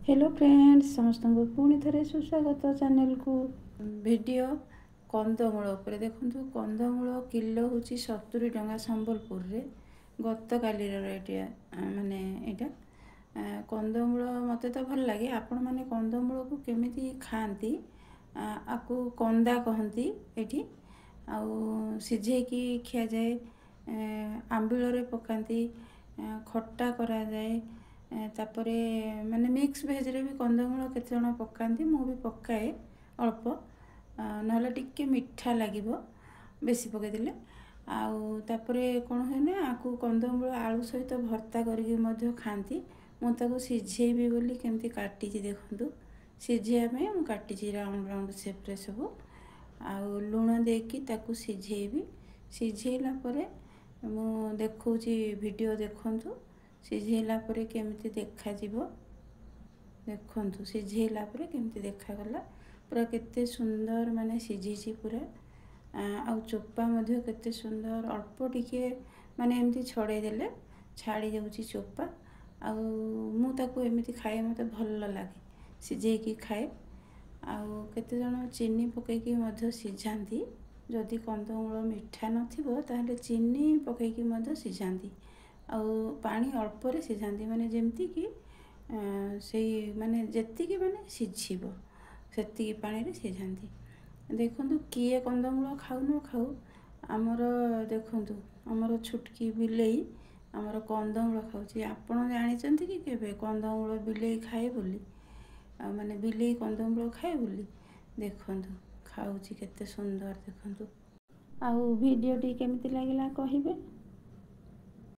Hello friends समस्त को पुणी थे सुस्वागत चैनल को वीडियो कंदमूल उपर देखु कंदमूल किलो हूँ 70 टंका संबलपुर रे गत काली माने यहाँ कंदमूल मत तो भल लगे आपण मैंने कंदमूल को केमी खाती आपको कंदा कहती ये सिझेकी खिया जाए आंबिल पकाती खट्टा करा जाए तापरे माने मिक्स भेज रे भी कंदमूल केते जण पकाती मु भी पकाए अल्प नहले टिके मिठा लागिबो बेसी पके दिले आउ तापरे कोन है ना आकु कंदमूल आलू सहित भर्ता करके मध्य खाती मु ताको सिझेबी बोली केमती काटी छि देखंतु सिझेया में मु काटी छि राउंड राउंड शेप रे सब आउ लूण देकी ताको सिझेबी सिझेला परे मु देखौछि वीडियो देखंतु सिझेला परे केमती देखा जीवो देखंतु सिझेला परे केमती देखा गला पूरा केते सुंदर माने सिझीची पूरा आउ चोपा मध्य केते सुंदर अल्प टिके माने एमती छड़े देले छाड़ी जाउची चोपा आउ मु ताको एमती खाए मते भल लागे सिझेकी खाए आउ केते जण चीनी पकेकी मध्य सिझांती जदि कंदमूल मिठा नथिबो ताहले चीनी पकेकी मध्य सिझांती आउ पानी अल्प रे सिझांती माने जेमती कि से माने जेतिकी माने सिझिबो सेतिकी पानी रे सिझांती देखंतु किए कंदमूल खाउ न खाउ आमर देखंतु आमर छुटकी बिलेई आमर कंदमूल खाउची आपण जानिचंती कि केबे कंदमूल बिलेई खाए बोली माने बिलेई कंदमूल खाए बोली देखंतु खाउची केते सुंदर देखंतु आउ वीडियो टी केमती लागिला कहिबे।